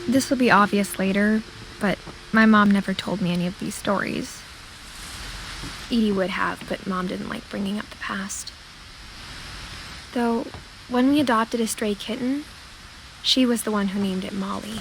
This will be obvious later, but my mom never told me any of these stories. Edie would have, but Mom didn't like bringing up the past. Though, when we adopted a stray kitten, she was the one who named it Molly.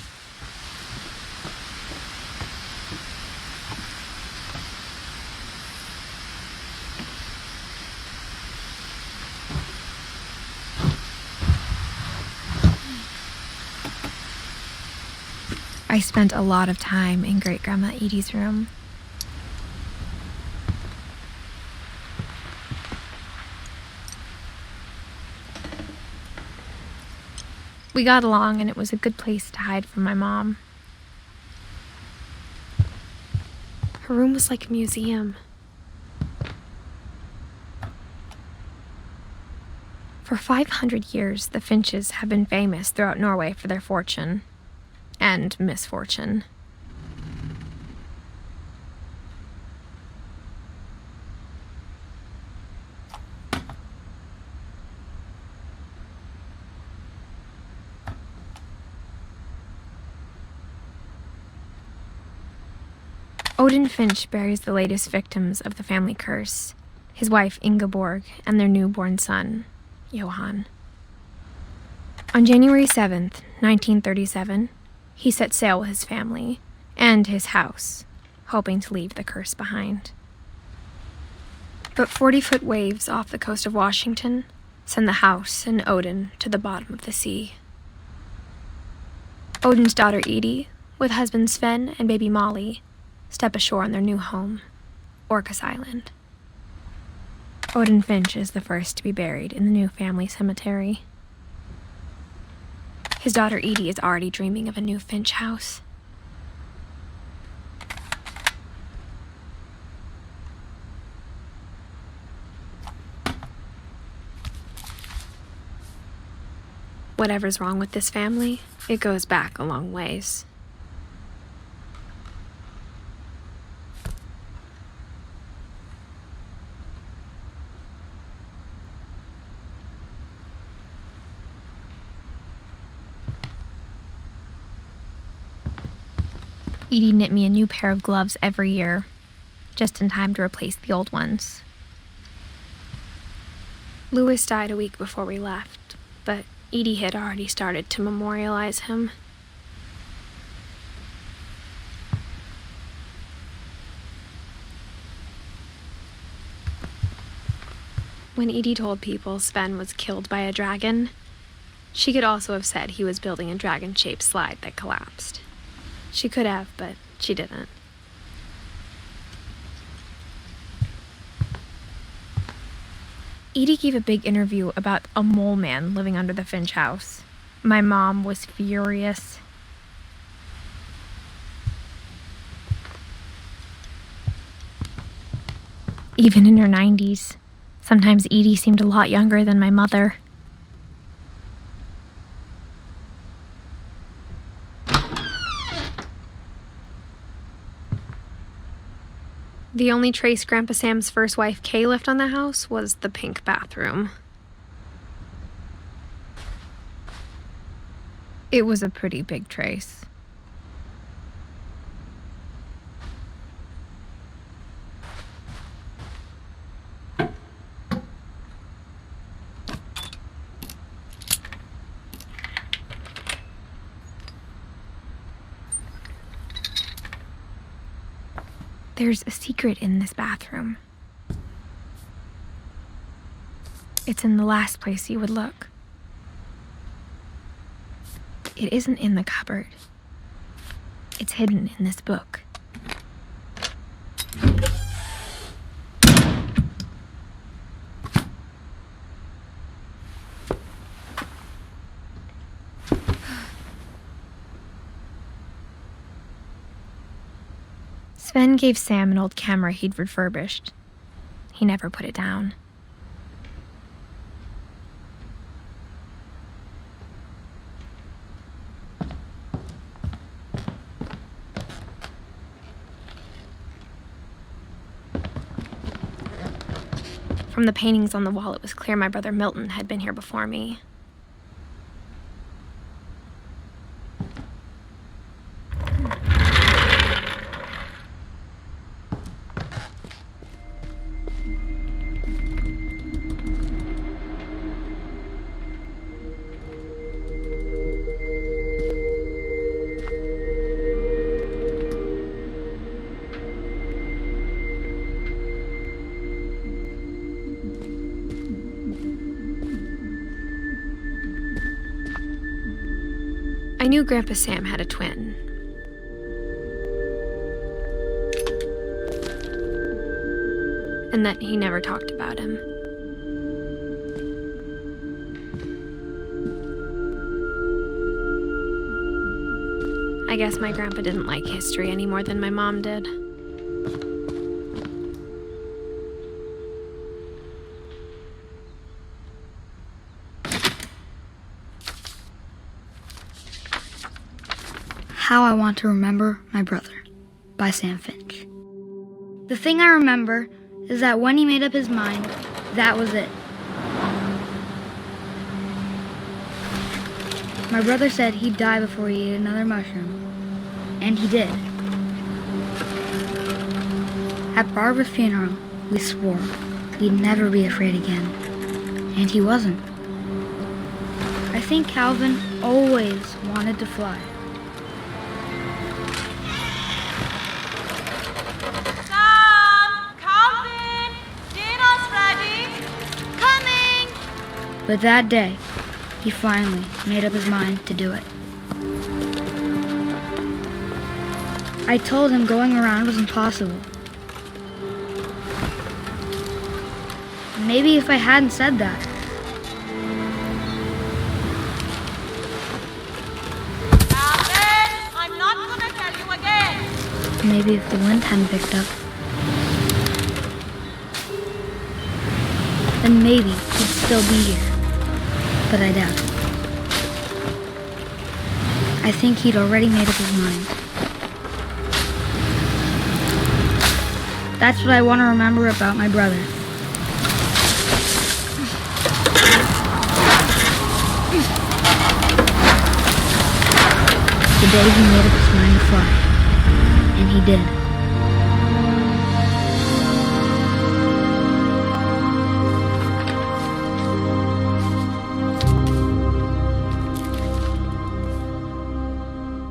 I spent a lot of time in Great-Grandma Edie's room. We got along, and it was a good place to hide from my mom. Her room was like a museum. For 500 years, the Finches have been famous throughout Norway for their fortune and misfortune. Odin Finch buries the latest victims of the family curse, his wife Ingeborg and their newborn son, Johan. On January 7th, 1937, he set sail with his family and his house, hoping to leave the curse behind. But 40-foot waves off the coast of Washington send the house and Odin to the bottom of the sea. Odin's daughter Edie, with husband Sven and baby Molly, step ashore on their new home, Orcas Island. Odin Finch is the first to be buried in the new family cemetery. His daughter Edie is already dreaming of a new Finch house. Whatever's wrong with this family, it goes back a long ways. Edie knit me a new pair of gloves every year, just in time to replace the old ones. Louis died a week before we left, but Edie had already started to memorialize him. When Edie told people Sven was killed by a dragon, she could also have said he was building a dragon-shaped slide that collapsed. She could have, but she didn't. Edie gave a big interview about a mole man living under the Finch house. My mom was furious. Even in her 90s, sometimes Edie seemed a lot younger than my mother. The only trace Grandpa Sam's first wife, Kay, left on the house was the pink bathroom. It was a pretty big trace. There's a secret in this bathroom. It's in the last place you would look. It isn't in the cupboard. It's hidden in this book. Sven gave Sam an old camera he'd refurbished. He never put it down. From the paintings on the wall, it was clear my brother Milton had been here before me. I knew Grandpa Sam had a twin. And that he never talked about him. I guess my grandpa didn't like history any more than my mom did. How I Want to Remember My Brother by Sam Finch. The thing I remember is that when he made up his mind, that was it. My brother said he'd die before he ate another mushroom, and he did. At Barbara's funeral, we swore we'd never be afraid again, and he wasn't. I think Calvin always wanted to fly. But that day, he finally made up his mind to do it. I told him going around was impossible. Maybe if I hadn't said that. Alvin, I'm not gonna tell you again. Maybe if the wind hadn't picked up. Then maybe he'd still be here. But I doubt it. I think he'd already made up his mind. That's what I want to remember about my brother. The day he made up his mind to fly. And he did.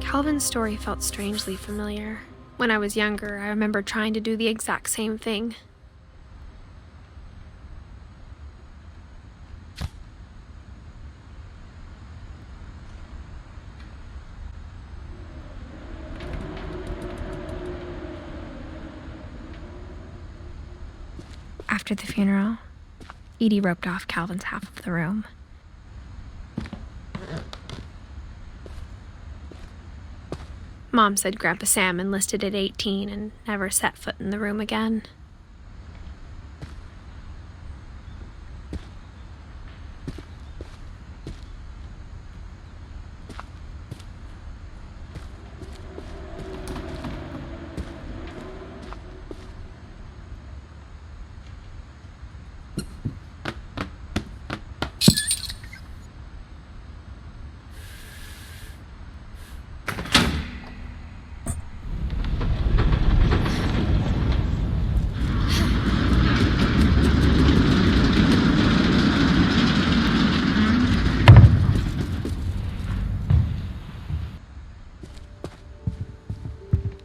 Calvin's story felt strangely familiar. When I was younger, I remember trying to do the exact same thing. After the funeral, Edie roped off Calvin's half of the room. Mom said Grandpa Sam enlisted at 18 and never set foot in the room again.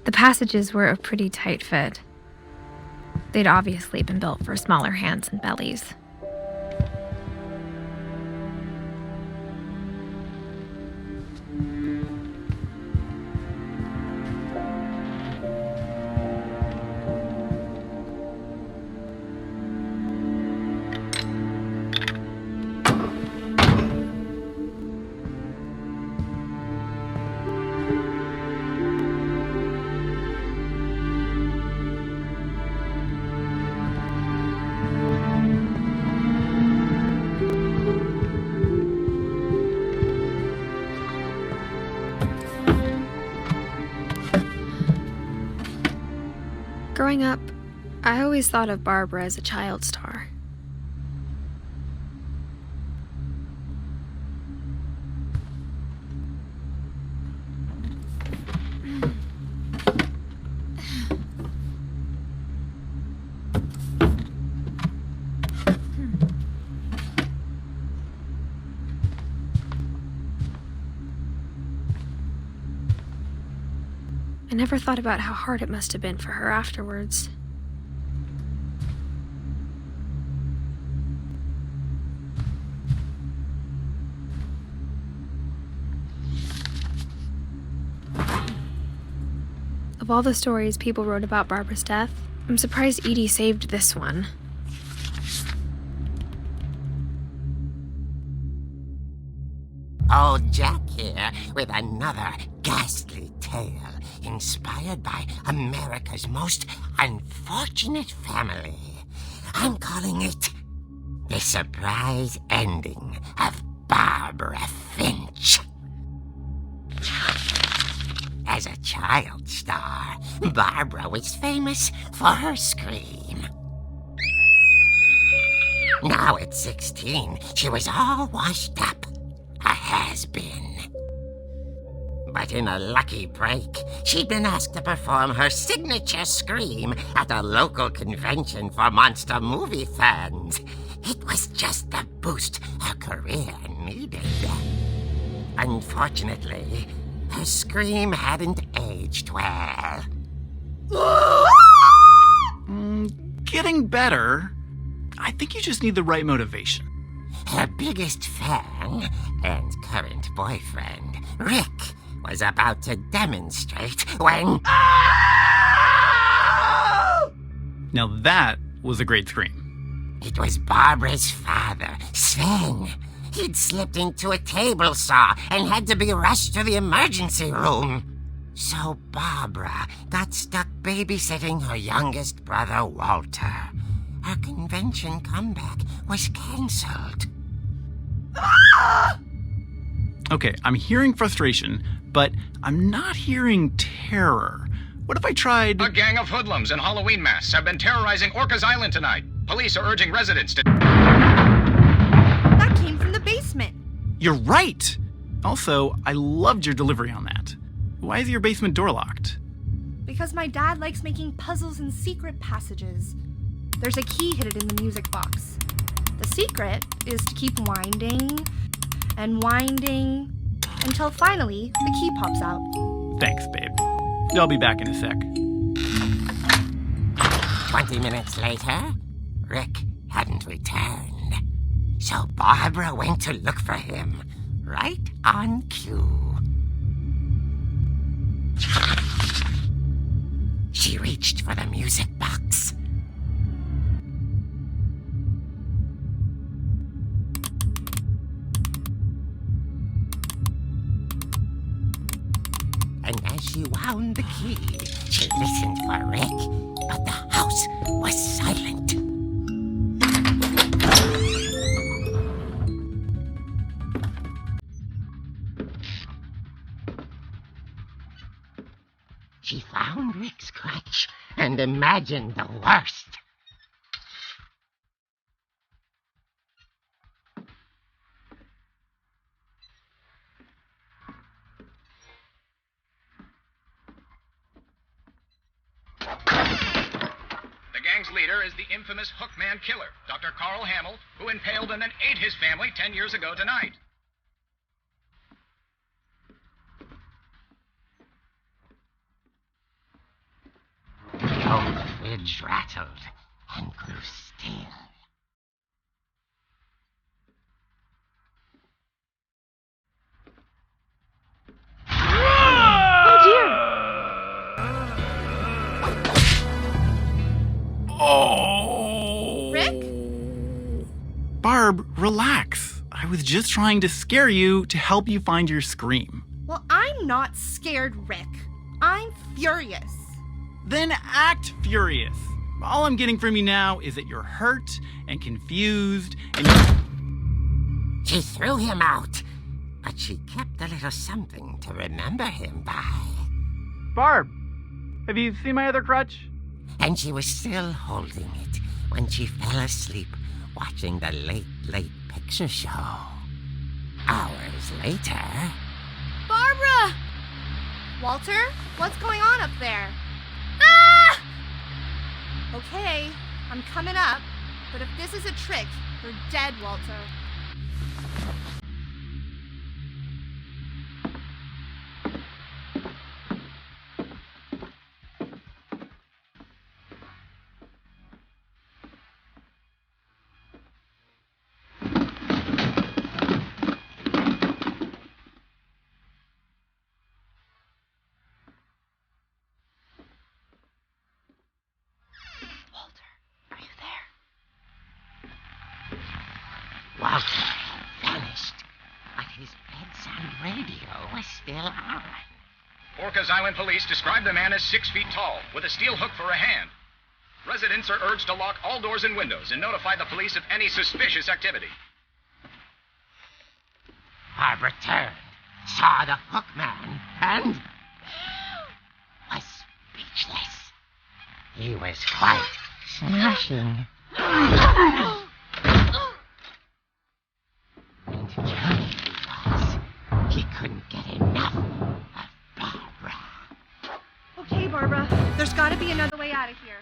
The passages were a pretty tight fit. They'd obviously been built for smaller hands and bellies. Growing up, I always thought of Barbara as a child star. I never thought about how hard it must have been for her afterwards. Of all the stories people wrote about Barbara's death, I'm surprised Edie saved this one. Old Jack here with another ghastly tale inspired by America's most unfortunate family. I'm calling it The Surprise Ending of Barbara Finch. As a child star, Barbara was famous for her scream. Now at 16, she was all washed up. A has-been. But in a lucky break, she'd been asked to perform her signature scream at a local convention for monster movie fans. It was just the boost her career needed. Unfortunately, her scream hadn't aged well. Getting better. I think you just need the right motivation. Her biggest fan and current boyfriend, Rick, was about to demonstrate when... Now that was a great scream. It was Barbara's father, Sven. He'd slipped into a table saw and had to be rushed to the emergency room. So Barbara got stuck babysitting her youngest brother, Walter. Her convention comeback was cancelled. Okay, I'm hearing frustration, but I'm not hearing terror. What if I tried... A gang of hoodlums in Halloween masks have been terrorizing Orcas Island tonight. Police are urging residents to... That came from the basement. You're right! Also, I loved your delivery on that. Why is your basement door locked? Because my dad likes making puzzles and secret passages. There's a key hidden in the music box. The secret is to keep winding and winding until finally the key pops out. Thanks, babe. I'll be back in a sec. 20 minutes later, Rick hadn't returned. So Barbara went to look for him, right on cue. She reached for the music box. And as she wound the key, she listened for Rick, but the house was silent. She found Rick's crutch and imagined the worst. The gang's leader is the infamous Hookman killer, Dr. Carl Hamill, who impaled and then ate his family 10 years ago tonight. The old fridge rattled and grew still. Oh! Rick? Barb, relax. I was just trying to scare you to help you find your scream. Well, I'm not scared, Rick. I'm furious. Then act furious. All I'm getting from you now is that you're hurt and confused and She threw him out, but she kept a little something to remember him by. Barb, have you seen my other crutch? And she was still holding it when she fell asleep watching the late picture show. Hours later... Barbara! Walter, what's going on up there? Ah! Okay, I'm coming up, but if this is a trick, you're dead, Walter. Walter had vanished, but his bedside radio was still on. Orcas Island police describe the man as 6 feet tall, with a steel hook for a hand. Residents are urged to lock all doors and windows and notify the police of any suspicious activity. Barbara turned, saw the hook man, and was speechless. He was quite smashing. And drunk he was. He couldn't get enough of Barbara. Okay, Barbara, there's gotta be another way out of here.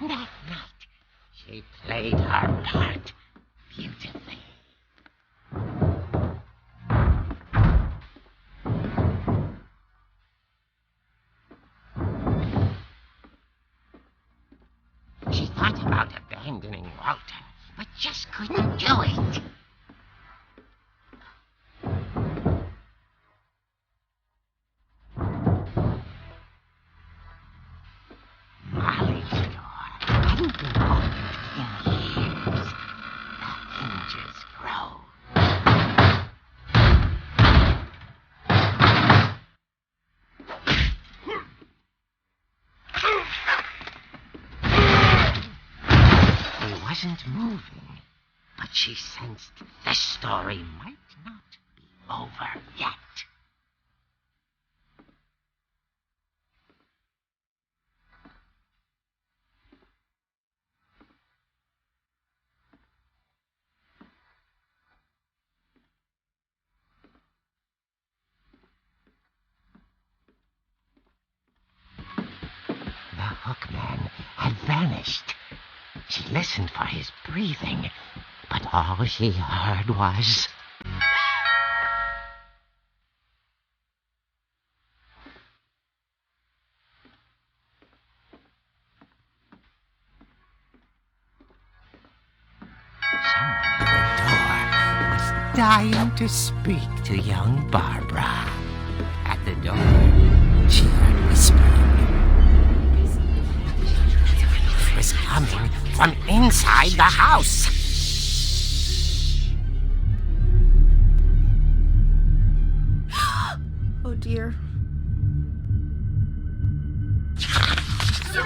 That night, she played her part beautifully. She thought about abandoning Walter, but just couldn't do it. Molly's door hadn't been opened in years. The hinges grow. He wasn't moving, but she sensed the story might not be over yet. The hookman had vanished. She listened for his breathing, but all she heard was... Someone at the door was dying to speak to young Barbara. At the door, she heard whispering. It was coming from inside the house. Oh dear. The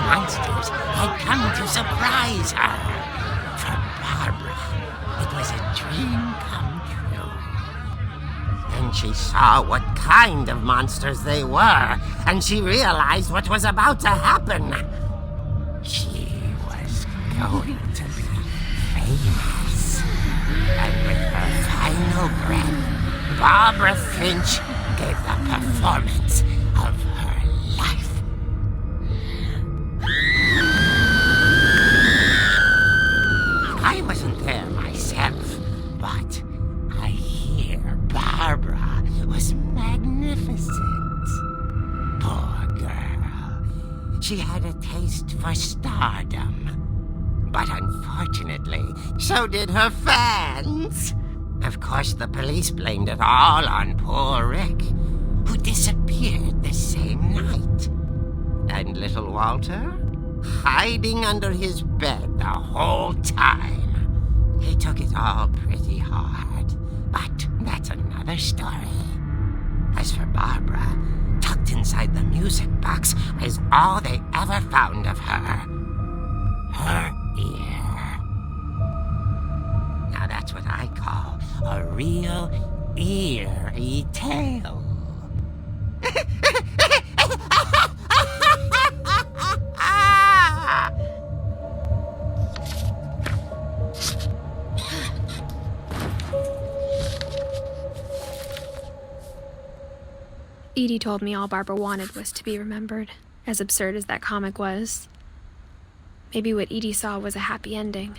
monsters had come to surprise her. For Barbara, it was a dream come true. Then she saw what kind of monsters they were, and she realized what was about to happen. She was going to be famous. And with her final breath, Barbara Finch gave the performance of her life. I wasn't there myself, but I hear Barbara was magnificent. Poor girl. She had a taste for stardom. But unfortunately, so did her fans. Of course, the police blamed it all on poor Rick, who disappeared the same night. And little Walter, hiding under his bed the whole time. He took it all pretty hard, but that's another story. As for Barbara, tucked inside the music box was all they ever found of her. Her ear. Now that's what I call a real eerie tale. Edie told me all Barbara wanted was to be remembered, as absurd as that comic was. Maybe what Edie saw was a happy ending.